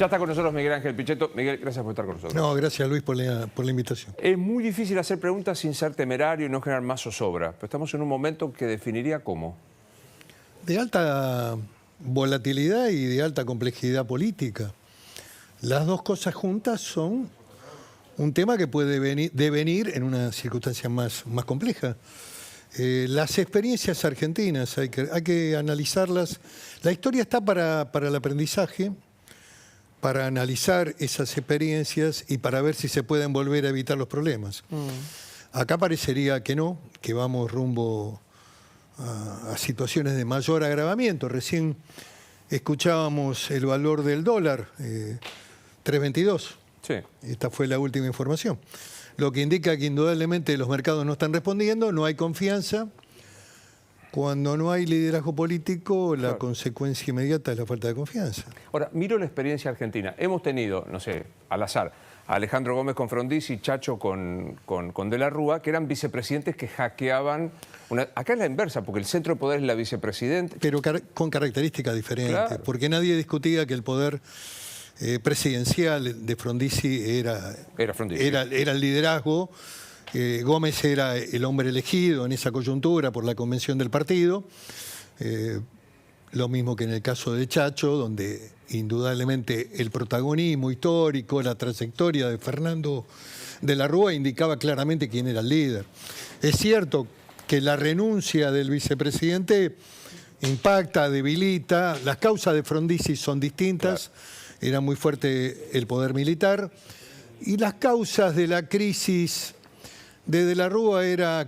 Ya está con nosotros Miguel Ángel Pichetto. Miguel, gracias por estar con nosotros. No, gracias Luis por la invitación. Es muy difícil hacer preguntas sin ser temerario y no generar más zozobra, pero estamos en un momento que definiría cómo. De alta volatilidad y de alta complejidad política. Las dos cosas juntas son un tema que puede devenir en una circunstancia más compleja. Las experiencias argentinas hay que analizarlas. La historia está para el aprendizaje, para analizar esas experiencias y para ver si se pueden volver a evitar los problemas. Acá parecería que no, que vamos rumbo a situaciones de mayor agravamiento. Recién escuchábamos el valor del dólar, 3.22. Sí. Esta fue la última información. Lo que indica que indudablemente los mercados no están respondiendo, no hay confianza. Cuando no hay liderazgo político, la consecuencia inmediata es la falta de confianza. Ahora, miro la experiencia argentina. Hemos tenido, no sé, al azar, a Alejandro Gómez con Frondizi y Chacho con De la Rúa, que eran vicepresidentes que hackeaban. Acá es la inversa, porque el centro de poder es la vicepresidenta. Pero con características diferentes, Claro. porque nadie discutía que el poder presidencial de Frondizi era el liderazgo. Gómez era el hombre elegido en esa coyuntura por la convención del partido. Lo mismo que en el caso de Chacho, donde indudablemente el protagonismo histórico, la trayectoria de Fernando de la Rúa indicaba claramente quién era el líder. Es cierto que la renuncia del vicepresidente impacta, debilita. Las causas de Frondizi son distintas. Claro. Era muy fuerte el poder militar. Y las causas de la crisis de la Rúa era,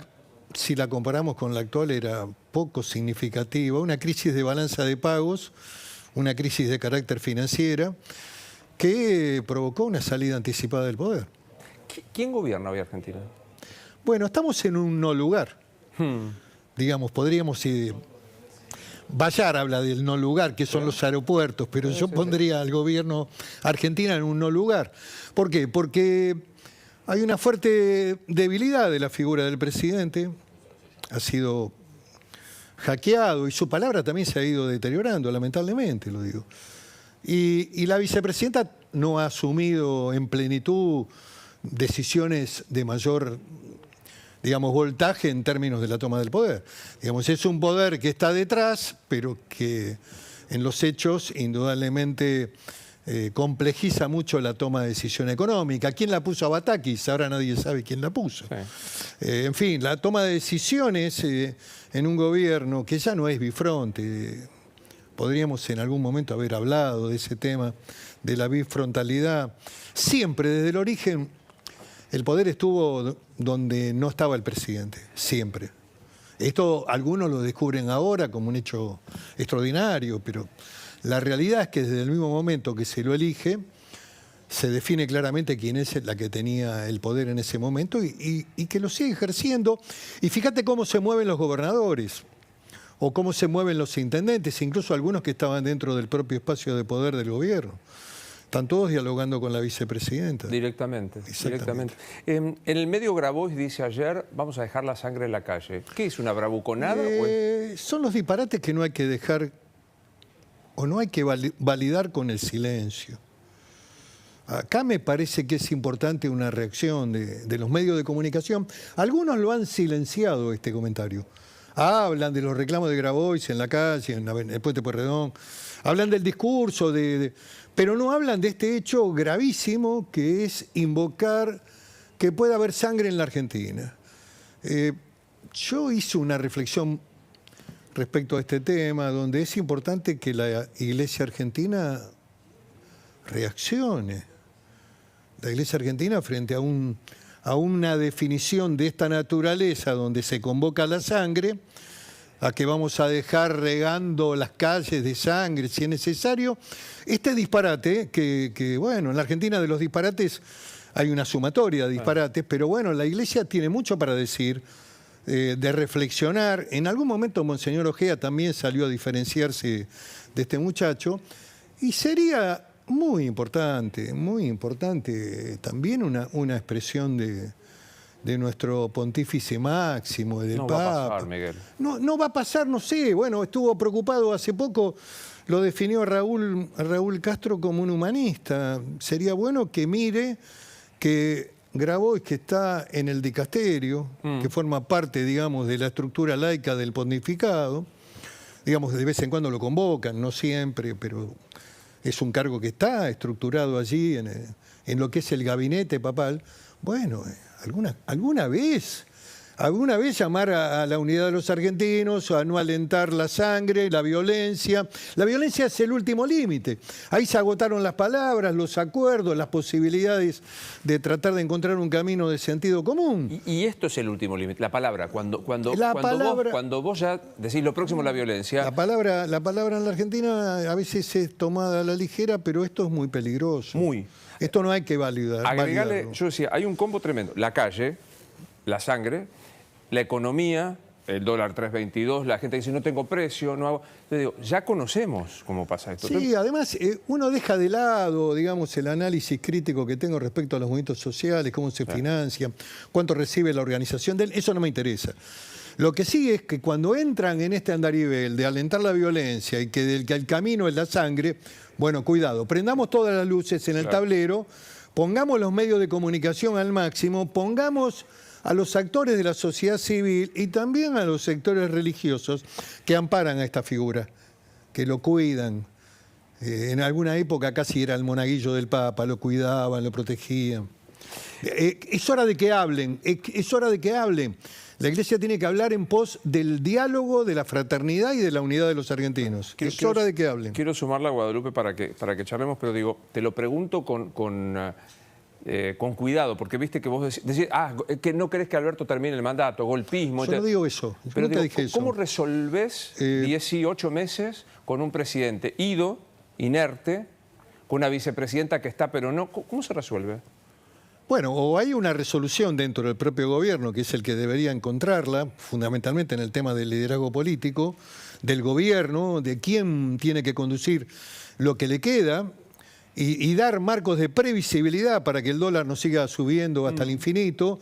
si la comparamos con la actual, era poco significativa. Una crisis de balanza de pagos, una crisis de carácter financiera, que provocó una salida anticipada del poder. ¿Quién gobierna hoy Argentina? Bueno, estamos en un no lugar. Digamos, podríamos ir... Bayar habla del no lugar, que son los aeropuertos, pero yo pondría al gobierno argentino en un no lugar. ¿Por qué? Porque hay una fuerte debilidad de la figura del presidente, ha sido hackeado y su palabra también se ha ido deteriorando, lamentablemente, lo digo. Y la vicepresidenta no ha asumido en plenitud decisiones de mayor, digamos, voltaje en términos de la toma del poder. Digamos, es un poder que está detrás, pero que en los hechos indudablemente complejiza mucho la toma de decisión económica. ¿Quién la puso a Batakis? Ahora nadie sabe quién la puso. Sí. En fin, la toma de decisiones en un gobierno que ya no es bifronte. Podríamos en algún momento haber hablado de ese tema, de la bifrontalidad. Siempre, desde el origen, el poder estuvo donde no estaba el presidente, siempre. Esto algunos lo descubren ahora como un hecho extraordinario, pero la realidad es que desde el mismo momento que se lo elige, se define claramente quién es la que tenía el poder en ese momento y que lo sigue ejerciendo. Y fíjate cómo se mueven los gobernadores o cómo se mueven los intendentes, incluso algunos que estaban dentro del propio espacio de poder del gobierno. Están todos dialogando con la vicepresidenta. Directamente. En el medio Grabois dice ayer, vamos a dejar la sangre en la calle. ¿Qué es, una bravuconada? Son los disparates que no hay que dejar o no hay que validar con el silencio. Acá me parece que es importante una reacción de los medios de comunicación. Algunos lo han silenciado este comentario. Hablan de los reclamos de Grabois en la calle, en el Puente Pueyrredón. Hablan del discurso, pero no hablan de este hecho gravísimo que es invocar que pueda haber sangre en la Argentina. Yo hice una reflexión respecto a este tema donde es importante que la Iglesia argentina reaccione. La Iglesia argentina frente a una definición de esta naturaleza donde se convoca la sangre, a que vamos a dejar regando las calles de sangre si es necesario. Este disparate, que bueno, en la Argentina de los disparates hay una sumatoria de disparates, pero bueno, la Iglesia tiene mucho para decir, de reflexionar. En algún momento Monseñor Ojea también salió a diferenciarse de este muchacho, y sería muy importante también una expresión de nuestro pontífice máximo, del Papa. No va a pasar, Miguel. No va a pasar, no sé. Bueno, estuvo preocupado hace poco lo definió Raúl Castro como un humanista. Sería bueno que mire que Grabois, que está en el dicasterio, que forma parte, digamos, de la estructura laica del pontificado, digamos, de vez en cuando lo convocan, no siempre, pero es un cargo que está estructurado allí en lo que es el gabinete papal. Bueno, alguna vez llamar a la unidad de los argentinos, a no alentar la sangre, la violencia. La violencia es el último límite. Ahí se agotaron las palabras, los acuerdos, las posibilidades de tratar de encontrar un camino de sentido común. Y esto es el último límite, la palabra. Cuando vos ya decís lo próximo es la violencia. La palabra en la Argentina a veces es tomada a la ligera, pero esto es muy peligroso. Muy. Esto no hay que validarlo. Agregarle, yo decía, hay un combo tremendo. La calle, la sangre, la economía, el dólar 3.22, la gente dice no tengo precio, no hago... Yo digo, ya conocemos cómo pasa esto. Sí, además uno deja de lado, digamos, el análisis crítico que tengo respecto a los movimientos sociales, cómo se financian, cuánto recibe la organización de él, eso no me interesa. Lo que sí es que cuando entran en este andarivel de alentar la violencia y que el camino es la sangre, bueno, cuidado, prendamos todas las luces en el tablero, pongamos los medios de comunicación al máximo, pongamos a los actores de la sociedad civil y también a los sectores religiosos que amparan a esta figura, que lo cuidan. En alguna época casi era el monaguillo del Papa, lo cuidaban, lo protegían. Es hora de que hablen, es hora de que hablen. La Iglesia tiene que hablar en pos del diálogo, de la fraternidad y de la unidad de los argentinos. Es hora de que hablen. Quiero sumarla a Guadalupe para que charlemos, pero digo, te lo pregunto con cuidado, porque viste que vos decís, que no querés que Alberto termine el mandato, golpismo. Yo no digo eso, pero nunca dije eso. ¿Cómo resolvés 18 meses con un presidente ido, inerte, con una vicepresidenta que está, pero no? ¿Cómo se resuelve? Bueno, o hay una resolución dentro del propio gobierno, que es el que debería encontrarla, fundamentalmente en el tema del liderazgo político, del gobierno, de quién tiene que conducir lo que le queda, y dar marcos de previsibilidad para que el dólar no siga subiendo hasta el infinito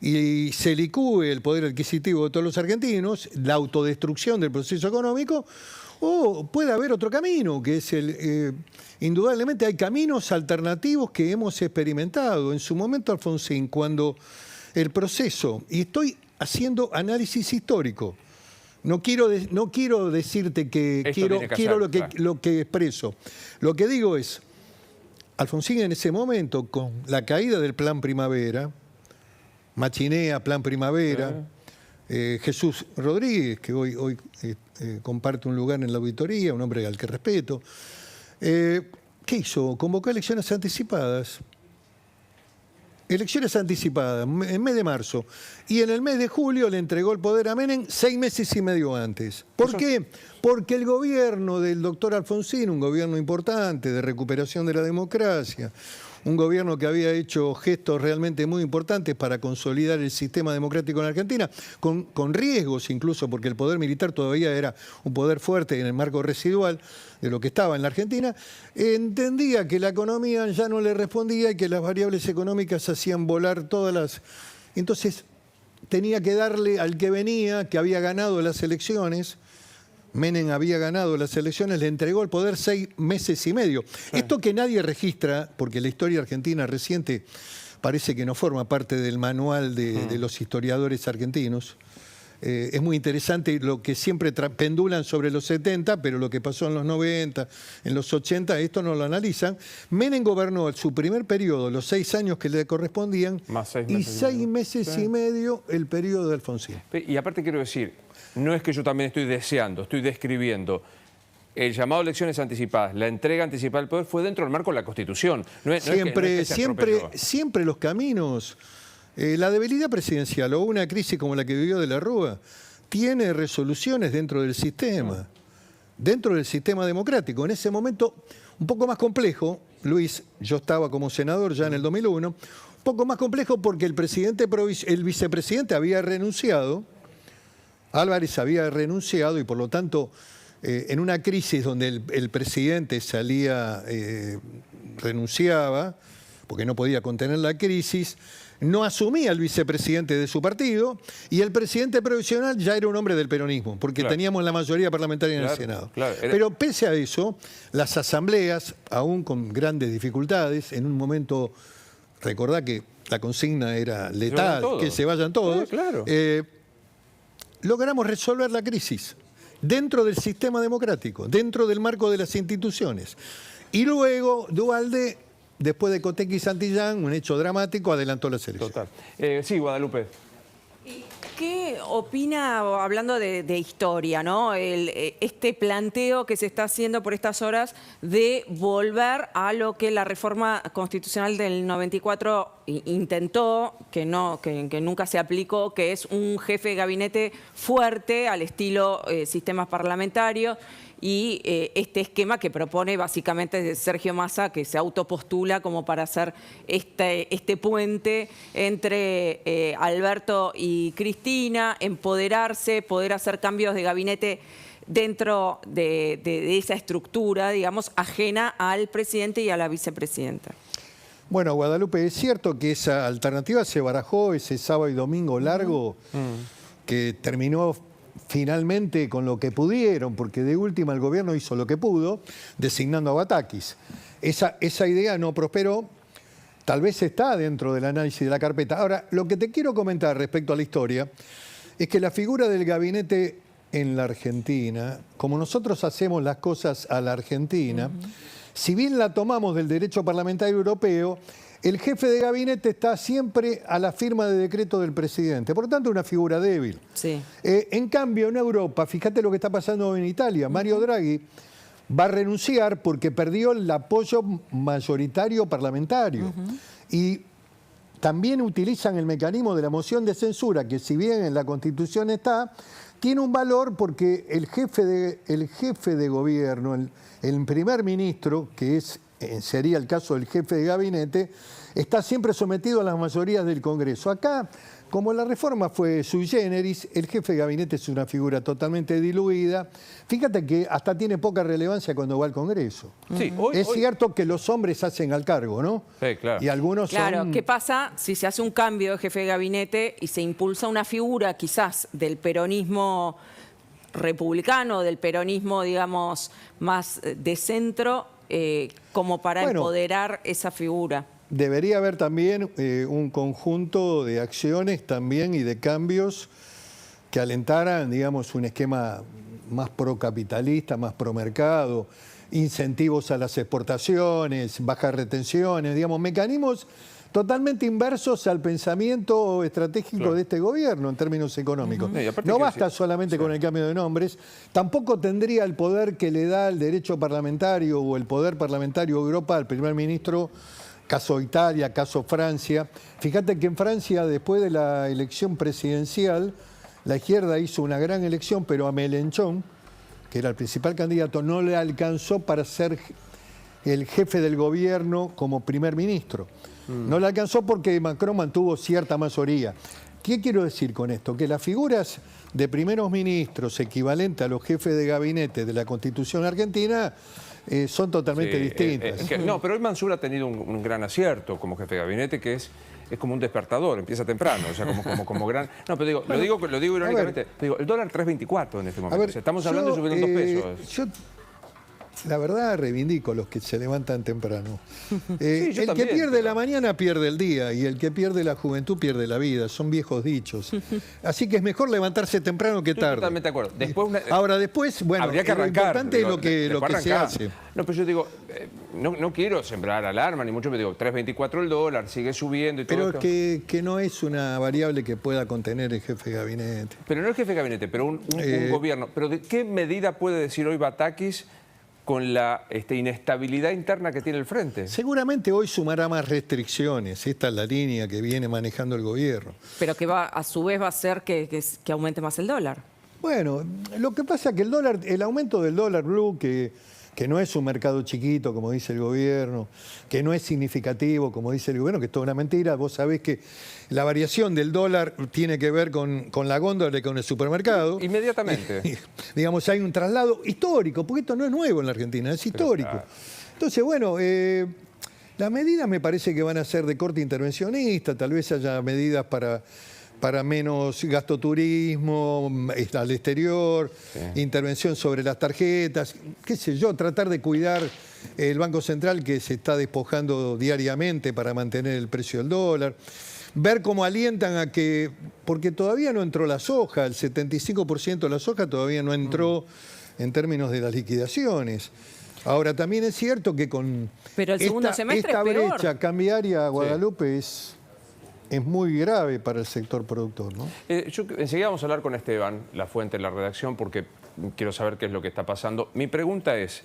y se licúe el poder adquisitivo de todos los argentinos, la autodestrucción del proceso económico, o puede haber otro camino, que es indudablemente hay caminos alternativos que hemos experimentado. En su momento, Alfonsín, cuando el proceso, y estoy haciendo análisis histórico, no quiero decirte que quiero lo que expreso. Lo que digo es, Alfonsín en ese momento, con la caída del Plan Primavera, Machinea, Plan Primavera, Jesús Rodríguez, que hoy comparte un lugar en la auditoría, un hombre al que respeto, ¿qué hizo? Convocó elecciones anticipadas. Elecciones anticipadas, en mes de marzo. Y en el mes de julio le entregó el poder a Menem 6 meses y medio antes. ¿Por qué? Porque el gobierno del doctor Alfonsín, un gobierno importante de recuperación de la democracia, un gobierno que había hecho gestos realmente muy importantes para consolidar el sistema democrático en Argentina, con riesgos incluso, porque el poder militar todavía era un poder fuerte en el marco residual de lo que estaba en la Argentina, entendía que la economía ya no le respondía y que las variables económicas hacían volar todas las... Entonces tenía que darle al que venía, que había ganado las elecciones. Menem había ganado las elecciones, le entregó el poder 6 meses y medio. Sí. Esto que nadie registra, porque la historia argentina reciente parece que no forma parte del manual de los historiadores argentinos. Es muy interesante lo que siempre pendulan sobre los 70, pero lo que pasó en los 90, en los 80, esto no lo analizan. Menem gobernó su primer periodo, los 6 años que le correspondían, más 6 meses y 6 meses y medio el periodo de Alfonsín. Y aparte quiero decir, no es que yo también estoy deseando, estoy describiendo. El llamado a elecciones anticipadas, la entrega anticipada del poder fue dentro del marco de la Constitución. Siempre los caminos, la debilidad presidencial o una crisis como la que vivió de la Rúa, tiene resoluciones dentro del sistema democrático. En ese momento, un poco más complejo, Luis, yo estaba como senador ya en el 2001, un poco más complejo porque el vicepresidente había renunciado, Álvarez había renunciado y por lo tanto en una crisis donde el presidente salía, renunciaba, porque no podía contener la crisis, no asumía el vicepresidente de su partido y el presidente provisional ya era un hombre del peronismo, porque teníamos la mayoría parlamentaria en el Senado. Pero pese a eso, las asambleas, aún con grandes dificultades, en un momento, recordá que la consigna era letal, que se vayan todos, logramos resolver la crisis dentro del sistema democrático, dentro del marco de las instituciones. Y luego Duhalde, después de Cotequi y Santillán, un hecho dramático, adelantó las elecciones. Total. Sí, Guadalupe. ¿Qué opina, hablando de historia, ¿no? Este planteo que se está haciendo por estas horas de volver a lo que la reforma constitucional del 94 intentó, que nunca se aplicó, que es un jefe de gabinete fuerte al estilo sistemas parlamentarios? Y este esquema que propone básicamente Sergio Massa, que se autopostula como para hacer este puente entre Alberto y Cristina, empoderarse, poder hacer cambios de gabinete dentro de esa estructura, digamos, ajena al presidente y a la vicepresidenta. Bueno, Guadalupe, es cierto que esa alternativa se barajó ese sábado y domingo largo, que terminó finalmente con lo que pudieron, porque de última el gobierno hizo lo que pudo, designando a Batakis. Esa idea no prosperó, tal vez está dentro del análisis de la carpeta. Ahora, lo que te quiero comentar respecto a la historia es que la figura del gabinete en la Argentina, como nosotros hacemos las cosas a la Argentina, si bien la tomamos del derecho parlamentario europeo, el jefe de gabinete está siempre a la firma de decreto del presidente. Por lo tanto, una figura débil. Sí. En cambio, en Europa, fíjate lo que está pasando en Italia. Mario Draghi va a renunciar porque perdió el apoyo mayoritario parlamentario. Y también utilizan el mecanismo de la moción de censura, que si bien en la Constitución está, tiene un valor porque el jefe de gobierno, el primer ministro, que sería el caso del jefe de gabinete, está siempre sometido a las mayorías del Congreso. Acá, como la reforma fue sui generis, el jefe de gabinete es una figura totalmente diluida. Fíjate que hasta tiene poca relevancia cuando va al Congreso. Sí, es cierto que los hombres hacen al cargo, ¿no? Sí, claro. Y algunos son... ¿Qué pasa si se hace un cambio de jefe de gabinete y se impulsa una figura quizás del peronismo republicano, del peronismo, digamos, más de centro, como para empoderar esa figura? Debería haber también un conjunto de acciones también y de cambios que alentaran, digamos, un esquema más procapitalista, más promercado, incentivos a las exportaciones, bajas retenciones, digamos, mecanismos totalmente inversos al pensamiento estratégico de este gobierno en términos económicos. No basta solamente con el cambio de nombres, tampoco tendría el poder que le da el derecho parlamentario o el poder parlamentario de Europa al primer ministro, caso Italia, caso Francia. Fíjate que en Francia, después de la elección presidencial, la izquierda hizo una gran elección, pero a Mélenchon, que era el principal candidato, no le alcanzó para ser el jefe del gobierno como primer ministro. No le alcanzó porque Macron mantuvo cierta mayoría. ¿Qué quiero decir con esto? Que las figuras de primeros ministros equivalentes a los jefes de gabinete de la Constitución argentina son totalmente distintas. No, pero hoy Mansur ha tenido un gran acierto como jefe de gabinete, que es como un despertador, empieza temprano, o sea, como gran... No, pero lo digo irónicamente, digo, el dólar 3.24 en este momento, o sea, estamos hablando de subir 2 pesos. Yo, la verdad, reivindico a los que se levantan temprano. Sí, el también, que pierde la mañana pierde el día y el que pierde la juventud pierde la vida. Son viejos dichos. Así que es mejor levantarse temprano que tarde. Totalmente de acuerdo. Después, bueno, habría que arrancar, lo importante es lo que se hace. No, pero yo digo, no quiero sembrar alarma, ni mucho, me digo, 3.24 el dólar, sigue subiendo y todo. Pero que no es una variable que pueda contener el jefe de gabinete. Pero no el jefe de gabinete, pero un gobierno. ¿Pero de qué medida puede decir hoy Batakis con la inestabilidad interna que tiene el frente? Seguramente hoy sumará más restricciones. Esta es la línea que viene manejando el gobierno. Pero que a su vez va a hacer que aumente más el dólar. Bueno, lo que pasa es que el aumento del dólar blue, que no es un mercado chiquito, como dice el gobierno, que no es significativo, como dice el gobierno, que es toda una mentira. Vos sabés que la variación del dólar tiene que ver con la góndola y con el supermercado. Inmediatamente. Digamos, hay un traslado histórico, porque esto no es nuevo en la Argentina, es histórico. Claro. Entonces, bueno, Las medidas me parece que van a ser de corte intervencionista, tal vez haya medidas para menos gasto turismo, al exterior, intervención sobre las tarjetas, qué sé yo, tratar de cuidar el Banco Central que se está despojando diariamente para mantener el precio del dólar. Ver cómo alientan a que, porque todavía no entró la soja, el 75% de la soja todavía no entró en términos de las liquidaciones. Ahora, también es cierto que con Pero el segundo semestre esta es peor. brecha cambiaria, Guadalupe, es muy grave para el sector productor, ¿no? Enseguida vamos a hablar con Esteban, la fuente de la redacción, porque quiero saber qué es lo que está pasando. Mi pregunta es,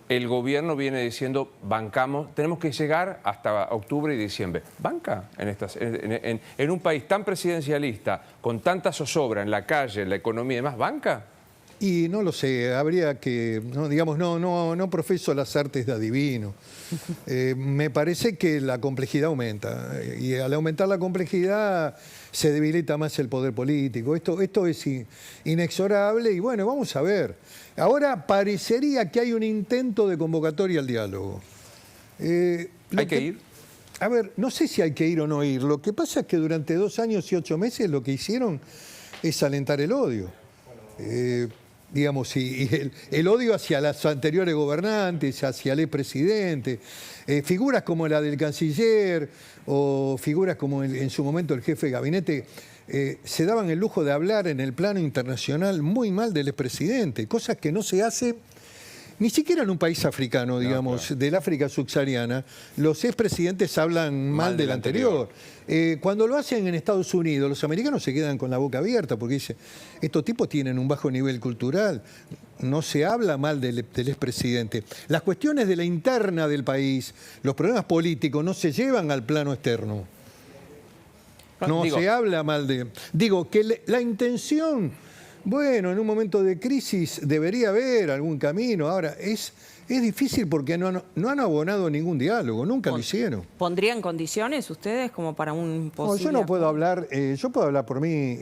el gobierno viene diciendo, bancamos, tenemos que llegar hasta octubre y diciembre. ¿Banca en un país tan presidencialista, con tanta zozobra en la calle, en la economía y demás, banca? Y no lo sé, habría que, no profeso las artes de adivino. Me parece que la complejidad aumenta y al aumentar la complejidad se debilita más el poder político. Esto es inexorable y bueno, vamos a ver. Ahora parecería que hay un intento de convocatoria al diálogo. ¿Hay que ir? A ver, no sé si hay que ir o no ir. Lo que pasa es que durante 2 años y 8 meses lo que hicieron es alentar el odio. Digamos, y el odio hacia las anteriores gobernantes, hacia el expresidente, figuras como la del canciller o figuras como en su momento el jefe de gabinete, se daban el lujo de hablar en el plano internacional muy mal del expresidente, cosas que no se hace ni siquiera en un país africano, digamos, claro, del África subsahariana, los expresidentes hablan mal del anterior. Cuando lo hacen en Estados Unidos, los americanos se quedan con la boca abierta porque dicen, estos tipos tienen un bajo nivel cultural, no se habla mal del expresidente. Las cuestiones de la interna del país, los problemas políticos no se llevan al plano externo. No se habla mal de... Digo, que la intención... Bueno, en un momento de crisis debería haber algún camino. Ahora, es difícil porque no han abonado ningún diálogo, nunca lo hicieron. ¿Pondrían condiciones ustedes como para un posible...? No, yo no puedo hablar, yo puedo hablar por mí.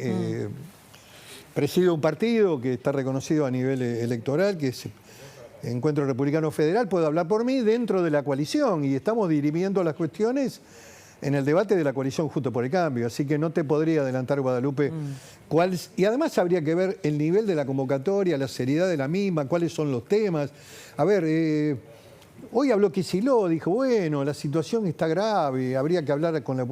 Presido un partido que está reconocido a nivel electoral, que es Encuentro Republicano Federal, puedo hablar por mí dentro de la coalición y estamos dirimiendo las cuestiones en el debate de la coalición Juntos por el Cambio, así que no te podría adelantar, Guadalupe, y además habría que ver el nivel de la convocatoria, la seriedad de la misma, cuáles son los temas. A ver, hoy habló Kicillof, dijo, bueno, la situación está grave, habría que hablar con la...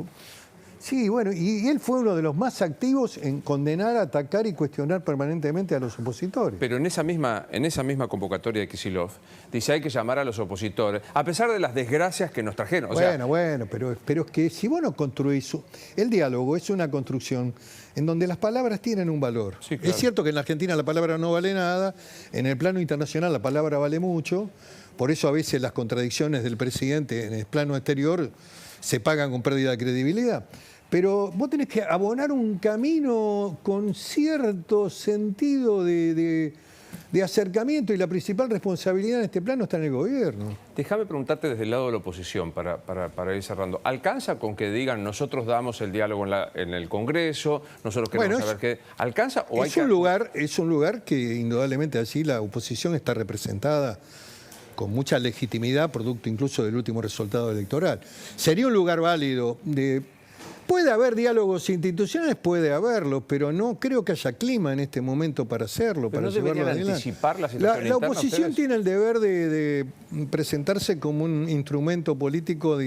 Sí, bueno, y él fue uno de los más activos en condenar, atacar y cuestionar permanentemente a los opositores. Pero en esa misma convocatoria de Kicillof, dice hay que llamar a los opositores, a pesar de las desgracias que nos trajeron. Bueno, pero es que si vos no construís... El diálogo es una construcción en donde las palabras tienen un valor. Sí, claro. Es cierto que en la Argentina la palabra no vale nada, en el plano internacional la palabra vale mucho, por eso a veces las contradicciones del presidente en el plano exterior se pagan con pérdida de credibilidad. Pero vos tenés que abonar un camino con cierto sentido de acercamiento y la principal responsabilidad en este plano está en el gobierno. Déjame preguntarte desde el lado de la oposición, para ir cerrando. ¿Alcanza con que digan nosotros damos el diálogo en el Congreso, nosotros queremos saber qué? ¿Alcanza o hay que...? Es un lugar que indudablemente allí la oposición está representada con mucha legitimidad, producto incluso del último resultado electoral. Sería un lugar válido de... Puede haber diálogos institucionales, puede haberlo, pero no creo que haya clima en este momento para hacerlo, pero para no llevarlo adelante. Anticipar la situación la oposición tiene el deber de presentarse como un instrumento político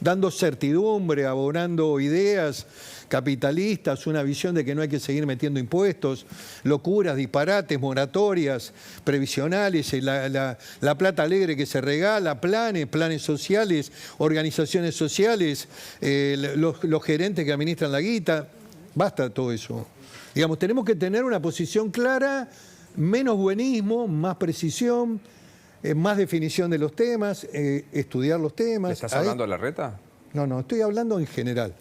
dando certidumbre, abonando ideas capitalistas, una visión de que no hay que seguir metiendo impuestos, locuras, disparates, moratorias, previsionales, la plata alegre que se regala, planes sociales, organizaciones sociales, los gerentes que administran la guita. Basta todo eso. Digamos, tenemos que tener una posición clara, menos buenismo, más precisión, más definición de los temas, estudiar los temas. ¿Estás hablando de Larreta? No, estoy hablando en general.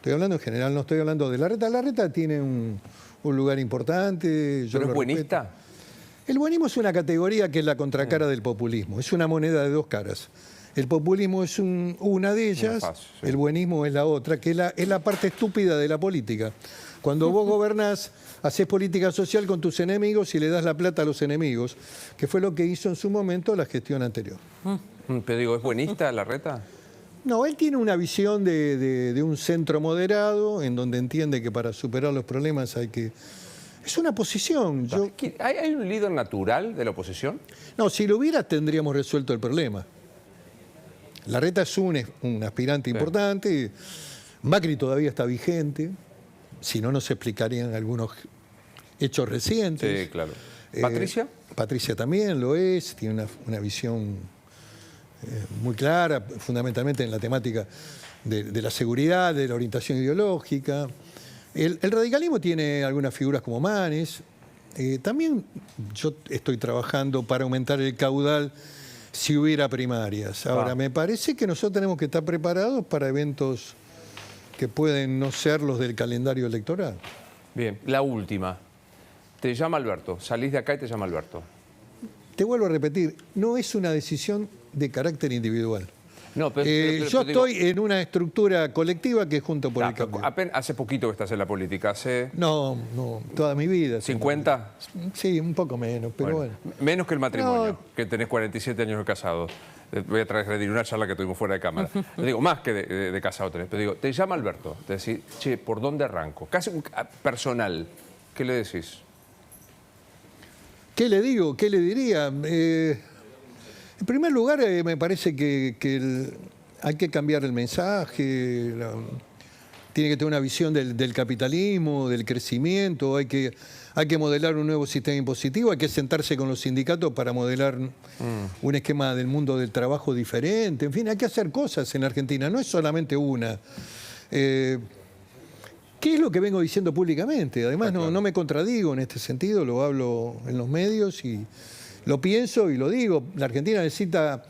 No estoy hablando de Larreta. Larreta tiene un lugar importante. ¿Pero es buenista? El buenismo es una categoría que es la contracara del populismo. Es una moneda de dos caras. El populismo es una de ellas, el buenismo es la otra, que es la parte estúpida de la política. Cuando vos gobernás, haces política social con tus enemigos y le das la plata a los enemigos, que fue lo que hizo en su momento la gestión anterior. Pero digo, ¿es buenista Larreta? No, él tiene una visión de un centro moderado, en donde entiende que para superar los problemas hay que... Es una posición. ¿Hay un líder natural de la oposición? No, si lo hubiera tendríamos resuelto el problema. Larreta es un aspirante importante, Macri todavía está vigente, si no, no se explicarían algunos hechos recientes. Sí, claro. ¿Patricia? Patricia también lo es, tiene una visión muy clara, fundamentalmente en la temática de la seguridad, de la orientación ideológica. El radicalismo tiene algunas figuras como Manes. También yo estoy trabajando para aumentar el caudal si hubiera primarias. Ahora, me parece que nosotros tenemos que estar preparados para eventos que pueden no ser los del calendario electoral. Bien, la última. Te llama Alberto, salís de acá y te llama Alberto. Te vuelvo a repetir, no es una decisión de carácter individual. No, pero yo estoy en una estructura colectiva que es Juntos por el Cambio. Hace poquito que estás en la política, hace... No, toda mi vida. ¿50? Sí, un poco menos, pero bueno. Menos que el matrimonio, que tenés 47 años de casado. Voy a traer una charla que tuvimos fuera de cámara. Te digo, más que de casado tenés. Pero digo, te llama Alberto, te decís, che, ¿por dónde arranco? Casi personal. ¿Qué le decís? ¿Qué le digo? ¿Qué le diría? En primer lugar, me parece que hay que cambiar el mensaje, tiene que tener una visión del capitalismo, del crecimiento, hay que modelar un nuevo sistema impositivo, hay que sentarse con los sindicatos para modelar un esquema del mundo del trabajo diferente, en fin, hay que hacer cosas en Argentina, no es solamente una. ¿Qué es lo que vengo diciendo públicamente? Además, no me contradigo en este sentido, lo hablo en los medios y lo pienso y lo digo. La Argentina necesita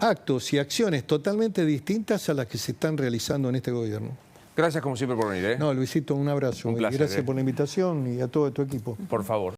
actos y acciones totalmente distintas a las que se están realizando en este gobierno. Gracias como siempre por venir. No, Luisito, un abrazo. Un placer, Gracias por la invitación y a todo tu equipo. Por favor.